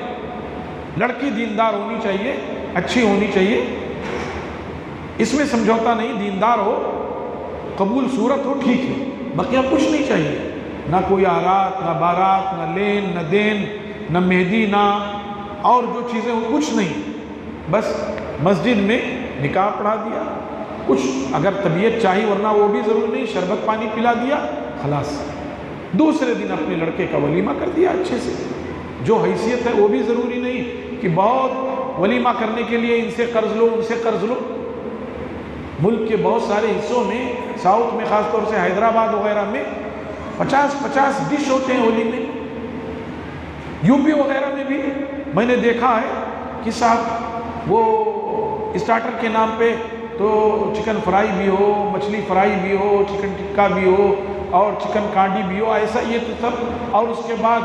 لڑکی دیندار ہونی چاہیے، اچھی ہونی چاہیے، اس میں سمجھوتا نہیں، دیندار ہو، قبول صورت ہو، ٹھیک ہے، بقیہ کچھ نہیں چاہیے، نہ کوئی آرات، نہ بارات، نہ لین، نہ دین، نہ مہندی، نہ اور جو چیزیں ہوں، کچھ نہیں، بس مسجد میں نکاح پڑھا دیا، کچھ اگر طبیعت چاہی ورنہ وہ بھی ضروری نہیں، شربت پانی پلا دیا، خلاص، دوسرے دن اپنے لڑکے کا ولیمہ کر دیا اچھے سے، جو حیثیت ہے وہ بھی ضروری نہیں کہ بہت ولیمہ کرنے کے لیے ان سے قرض لو ان سے قرض لو۔ ملک کے بہت سارے حصوں میں، ساؤتھ میں خاص طور سے حیدرآباد وغیرہ میں 50 ڈش ہوتے ہیں ولیمے، یوپی وغیرہ میں بھی میں نے دیکھا ہے کہ صاحب وہ اسٹارٹر کے نام پہ تو چکن فرائی بھی ہو، مچھلی فرائی بھی ہو، چکن ٹکا بھی ہو اور چکن کانڈی بھی ہو، ایسا یہ تو سب، اور اس کے بعد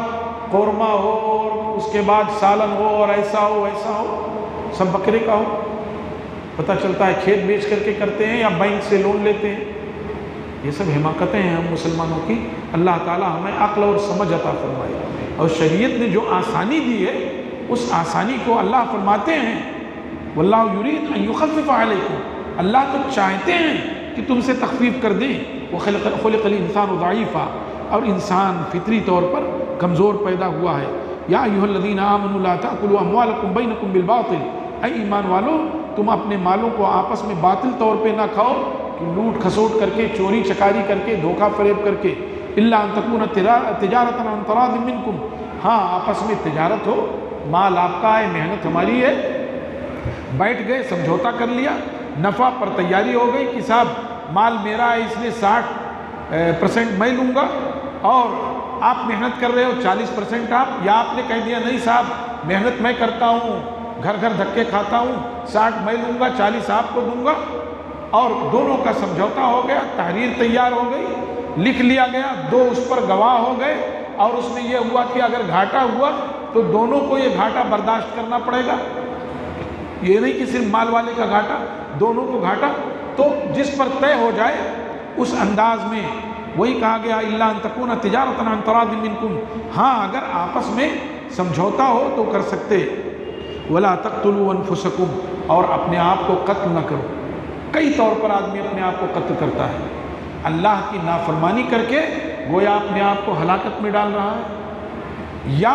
قورمہ ہو اور اس کے بعد سالن ہو اور ایسا ہو ویسا ہو، سب بکرے کا ہو۔ پتہ چلتا ہے کھیت بیچ کر کے کرتے ہیں یا بینک سے لون لیتے ہیں۔ یہ سب حماقتیں ہیں ہم مسلمانوں کی، اللہ تعالی ہمیں عقل اور سمجھ عطا فرمائے۔ اور شریعت نے جو آسانی دی ہے اس آسانی کو اللہ فرماتے ہیں واللہ یرید ان یخفف علیکم، اللہ تو چاہتے ہیں کہ تم سے تخفیف کر دیں، وخلق الانسان ضعیفا، اور انسان فطری طور پر کمزور پیدا ہوا ہے۔ یا ایھا الذین آمنوا لا تأکلوا اموالکم بینکم بالباطل، اے ایمان والو تم اپنے مالوں کو آپس میں باطل طور پہ نہ کھاؤ، کہ لوٹ کھسوٹ کر کے، چوری چکاری کر کے، دھوکہ فریب کر کے، الا ان تکون تجارۃ عن تراض منکم، ہاں آپس میں تجارت ہو، مال آپ کا ہے، محنت ہماری ہے، بیٹھ گئے سمجھوتا کر لیا، نفع پر تیاری ہو گئی کہ صاحب مال میرا ہے اس لیے 60% میں لوں گا، اور آپ محنت کر رہے ہو 40% آپ، یا آپ نے کہہ دیا نہیں صاحب محنت میں کرتا ہوں، گھر گھر دھکے کھاتا ہوں، 60 میں لوں گا 40 آپ کو دوں گا، اور دونوں کا سمجھوتا ہو گیا، تحریر تیار ہو گئی، لکھ لیا گیا، 2 اس پر گواہ ہو گئے، اور اس میں یہ ہوا کہ اگر گھاٹا ہوا تو دونوں کو یہ گھاٹا برداشت کرنا پڑے گا، یہ نہیں کہ صرف مال والے کا گھاٹا، دونوں کو گھاٹا، تو جس پر طے ہو جائے اس انداز میں، وہی کہا گیا الا ان تکون تجارۃ عن تراض منکم، ہاں اگر آپس میں سمجھوتا ہو تو کر سکتے، ولا تقتلوا انفسکم، اور اپنے آپ کو قتل نہ کرو۔ کئی طور پر آدمی اپنے آپ کو قتل کرتا ہے، اللہ کی نافرمانی کر کے گویا اپنے آپ کو ہلاکت میں ڈال رہا ہے، یا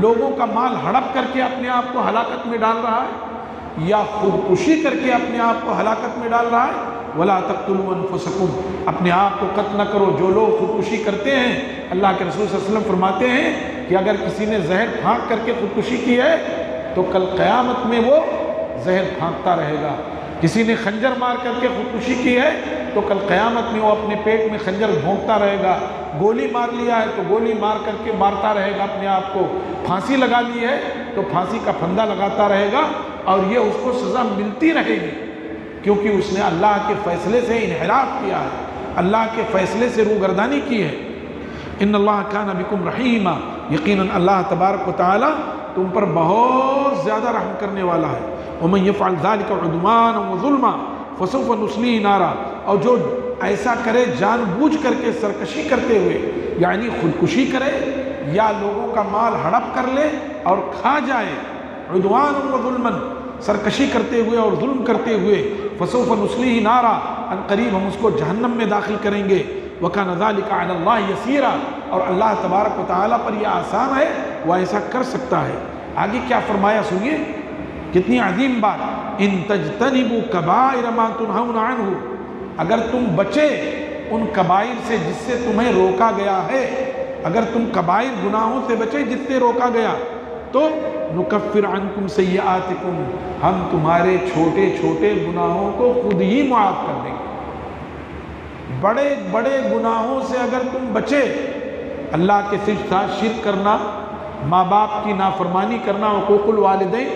لوگوں کا مال ہڑپ کر کے اپنے آپ کو ہلاکت میں ڈال رہا ہے، یا خودکشی کر کے اپنے آپ کو ہلاکت میں ڈال رہا ہے۔ ولا تقتلوا انفسکم، اپنے آپ کو قتل نہ کرو۔ جو لوگ خودکشی کرتے ہیں، اللہ کے رسول صلی اللہ علیہ وسلم فرماتے ہیں کہ اگر کسی نے زہر پھانک کر کے خودکشی کی ہے تو کل قیامت میں وہ زہر پھانکتا رہے گا۔ کسی نے خنجر مار کر کے خودکشی کی ہے تو کل قیامت میں وہ اپنے پیٹ میں خنجر بھونکتا رہے گا۔ گولی مار لیا ہے تو گولی مار کر کے مارتا رہے گا اپنے آپ کو، پھانسی لگا لی ہے تو پھانسی کا پھندا لگاتا رہے گا، اور یہ اس کو سزا ملتی رہے گی، کیونکہ اس نے اللہ کے فیصلے سے انحراف کیا ہے، اللہ کے فیصلے سے روگردانی کی ہے۔ ان اللہ کان بکم رحیما، یقیناً اللہ تبارک و تعالی تم پر بہت زیادہ رحم کرنے والا ہے۔ ومن یفعل ذلک عدوانا وظلما فسوف نصلیہ نارا، اور جو ایسا کرے جان بوجھ کر کے سرکشی کرتے ہوئے، یعنی خودکشی کرے یا لوگوں کا مال ہڑپ کر لے اور کھا جائے، عدوانا وظلما، سرکشی کرتے ہوئے اور ظلم کرتے ہوئے، فسوف نصلیہ نارا، ان قریب ہم اس کو جہنم میں داخل کریں گے۔ وَكَانَ ذَلِكَ عَلَى اللَّهِ يَسِيرًا، اور اللہ تبارک و تعالیٰ پر یہ آسان ہے، وہ ایسا کر سکتا ہے۔ آگے کیا فرمایا سنیے، کتنی عظیم بات، ان تجتنبوا کبائر ما تنہون عنہ، اگر تم بچے ان کبائر سے جس سے تمہیں روکا گیا ہے، اگر تم کبائر گناہوں سے بچے جس سے روکا گیا، تو نکفر عنکم سیئاتکم، ہم تمہارے چھوٹے چھوٹے گناہوں کو خود ہی معاف کر دیں گے۔ بڑے بڑے گناہوں سے اگر تم بچے، اللہ کے ساتھ شرک کرنا، ماں باپ کی نافرمانی کرنا، حقوق الوالدین،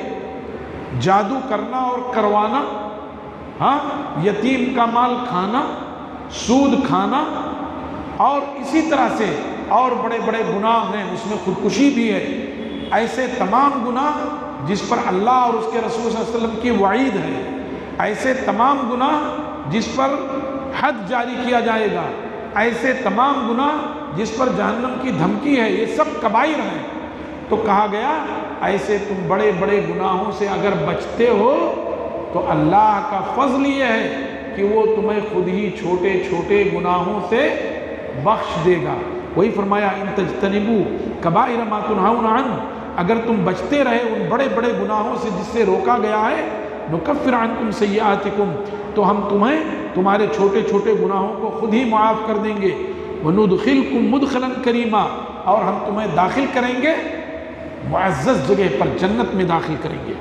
جادو کرنا اور کروانا، ہاں، یتیم کا مال کھانا، سود کھانا، اور اسی طرح سے اور بڑے بڑے گناہ ہیں، اس میں خودکشی بھی ہے، ایسے تمام گناہ جس پر اللہ اور اس کے رسول صلی اللہ علیہ وسلم کی وعید ہے، ایسے تمام گناہ جس پر حد جاری کیا جائے گا، ایسے تمام گناہ جس پر جہنم کی دھمکی ہے، یہ سب کبائر ہیں۔ تو کہا گیا ایسے تم بڑے بڑے گناہوں سے اگر بچتے ہو تو اللہ کا فضل یہ ہے کہ وہ تمہیں خود ہی چھوٹے چھوٹے گناہوں سے بخش دے گا۔ وہی فرمایا ان تجتنبوا کبائر ما تنہون عنہ، اگر تم بچتے رہے ان بڑے بڑے گناہوں سے جس سے روکا گیا ہے، نکفر عنکم سیئاتکم، تو ہم تمہیں تمہارے چھوٹے چھوٹے گناہوں کو خود ہی معاف کر دیں گے، وندخلکم مدخلا کریما، اور ہم تمہیں داخل کریں گے معزز جگہ پر، جنت میں داخل کریں گے۔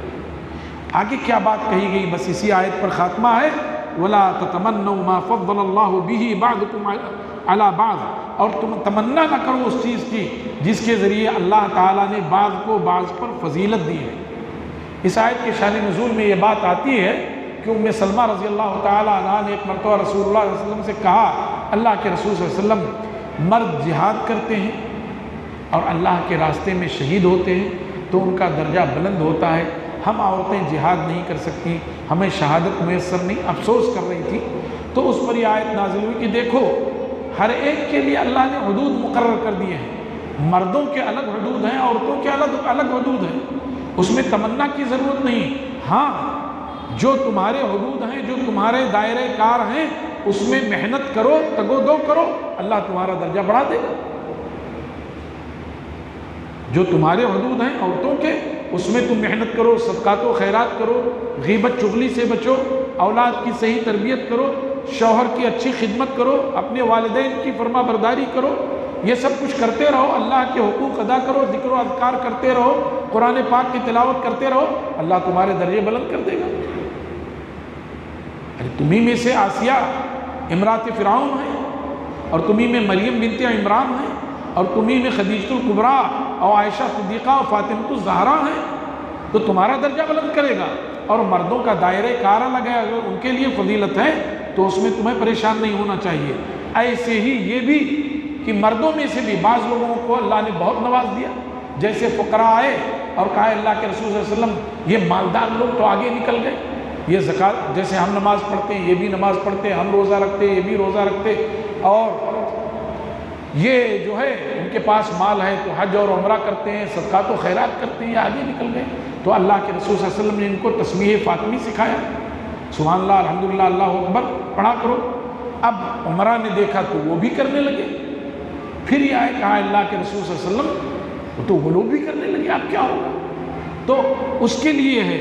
آگے کیا بات کہی گئی، بس اسی آیت پر خاتمہ ہے، وَلَا تَتَمَنَّوْا مَا فَضَّلَ اللَّهُ بِهِ بَعْضُكُمْ عَلَى بَعْضٍ، اور تم تمنا نہ کرو اس چیز کی جس کے ذریعے اللہ تعالیٰ نے بعض کو بعض پر فضیلت دی ہے۔ اس آیت کے شان نزول میں یہ بات آتی ہے کہ ام سلمہ رضی اللہ تعالیٰ عنہ نے ایک مرتبہ رسول اللہ صلی اللہ علیہ وسلم سے کہا، اللہ کے رسول صلی اللہ علیہ وسلم، مرد جہاد کرتے ہیں اور اللہ کے راستے میں شہید ہوتے ہیں تو ان کا درجہ بلند ہوتا ہے، ہم عورتیں جہاد نہیں کر سکتی، ہمیں شہادت میسر نہیں، افسوس کر رہی تھی۔ تو اس پر یہ آیت نازل ہوئی کہ دیکھو ہر ایک کے لیے اللہ نے حدود مقرر کر دیے ہیں، مردوں کے الگ حدود ہیں، عورتوں کے الگ حدود ہیں، اس میں تمنا کی ضرورت نہیں۔ ہاں، جو تمہارے حدود ہیں، جو تمہارے دائرے کار ہیں، اس میں محنت کرو، تگو دو کرو، اللہ تمہارا درجہ بڑھا دے گا۔ جو تمہارے حدود ہیں عورتوں کے، اس میں تم محنت کرو، صدقات و خیرات کرو، غیبت چغلی سے بچو، اولاد کی صحیح تربیت کرو، شوہر کی اچھی خدمت کرو، اپنے والدین کی فرما برداری کرو، یہ سب کچھ کرتے رہو، اللہ کے حقوق ادا کرو، ذکر و اذکار کرتے رہو، قرآن پاک کی تلاوت کرتے رہو، اللہ تمہارے درجے بلند کر دے گا۔ تمہیں میں سے آسیہ امرات فرعون ہیں، اور تمہیں میں مریم بنت عمران ہیں، اور تمہیں میں خدیجۃ الکبریٰ اور عائشہ صدیقہ اور فاطمہ الزہرا ہیں، تو تمہارا درجہ بلند کرے گا۔ اور مردوں کا دائرہ کار الگ ہے، اگر ان کے لیے فضیلت ہے تو اس میں تمہیں پریشان نہیں ہونا چاہیے۔ ایسے ہی یہ بھی کہ مردوں میں سے بھی بعض لوگوں کو اللہ نے بہت نواز دیا، جیسے فقراء آئے اور کہا اللہ کے رسول صلی اللہ علیہ وسلم یہ مالدار لوگ تو آگے نکل گئے، یہ زکوٰۃ، جیسے ہم نماز پڑھتے ہیں یہ بھی نماز پڑھتے، ہم روزہ رکھتے یہ بھی روزہ رکھتے، اور یہ جو ہے ان کے پاس مال ہے تو حج اور عمرہ کرتے ہیں، صدقات و خیرات کرتے ہیں، یہ آگے نکل گئے۔ تو اللہ کے رسول صلی اللہ علیہ وسلم نے ان کو تسبیح فاطمی سکھایا، سبحان اللہ، الحمدللہ، اللہ اکبر پڑھا کرو۔ اب عمرہ نے دیکھا تو وہ بھی کرنے لگے، پھر یہ آئے کہا اللہ کے رسول صلی اللہ علیہ وسلم، تو وہ لوگ بھی کرنے لگے، اب کیا ہوگا؟ تو اس کے لیے ہے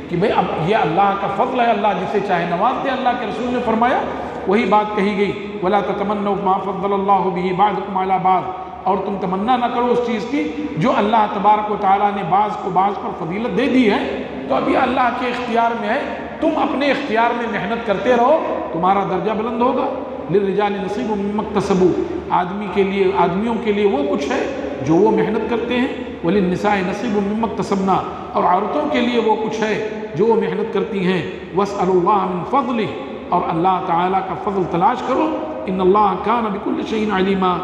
کہ بھئی اب یہ اللہ کا فضل ہے، اللہ جسے چاہے نواز دے۔ اللہ کے رسول نے فرمایا، وہی بات کہی گئی، وَلَا تَتَمَنَّوْا مَا فَضَّلَ اللَّهُ بِهِ بَعْضَكُمْ عَلَى بَعْضٍ، اور تم تمنا نہ کرو اس چیز کی جو اللہ تبارک و تعالیٰ نے بعض کو بعض پر فضیلت دے دی ہے، تو ابھی اللہ کے اختیار میں ہے، تم اپنے اختیار میں محنت کرتے رہو، تمہارا درجہ بلند ہوگا۔ لِلرِّجَالِ نَصِيبٌ مِّمَّا اكْتَسَبُوا، آدمیوں کے لیے وہ کچھ ہے جو وہ محنت کرتے ہیں، وَلِلنِّسَاءِ نَصِيبٌ مِّمَّا اكْتَسَبْنَا، اور عورتوں کے لیے وہ کچھ ہے جو وہ محنت کرتی ہیں، وَاسْأَلُوا اللَّهَ مِن فَضْلِهِ، اور اللہ تعالیٰ کا فضل تلاش کرو، إِنَّ اللَّهَ كَانَ بِكُلِّ شَيْءٍ عَلِيمًا،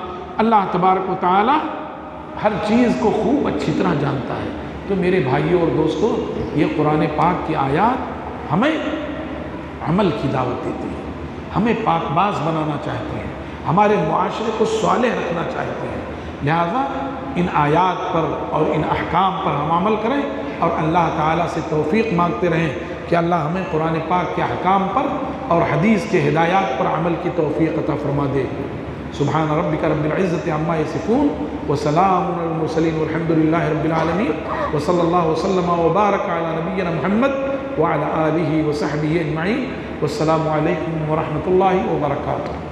اللہ تبارک و تعالیٰ ہر چیز کو خوب اچھی طرح جانتا ہے۔ تو میرے بھائیوں اور دوستوں، یہ قرآن پاک کی آیات ہمیں عمل کی دعوت دیتی ہے، ہمیں پاک باز بنانا چاہتے ہیں، ہمارے معاشرے کو صالح رکھنا چاہتے ہیں، لہذا ان آیات پر اور ان احکام پر ہم عمل کریں اور اللہ تعالیٰ سے توفیق مانگتے رہیں کہ اللہ ہمیں قرآن پاک کے احکام پر اور حدیث کے ہدایات پر عمل کی توفیق عطا فرما دے۔ سبحان ربک رب العزت عما یصفون وسلام علی المرسلین والحمد للہ رب العالمین، وصلی اللہ وسلم وبارک علی نبینا محمد وعلی آلہ وصحبہ اجمعین، والسلام علیکم ورحمۃ اللہ وبرکاتہ۔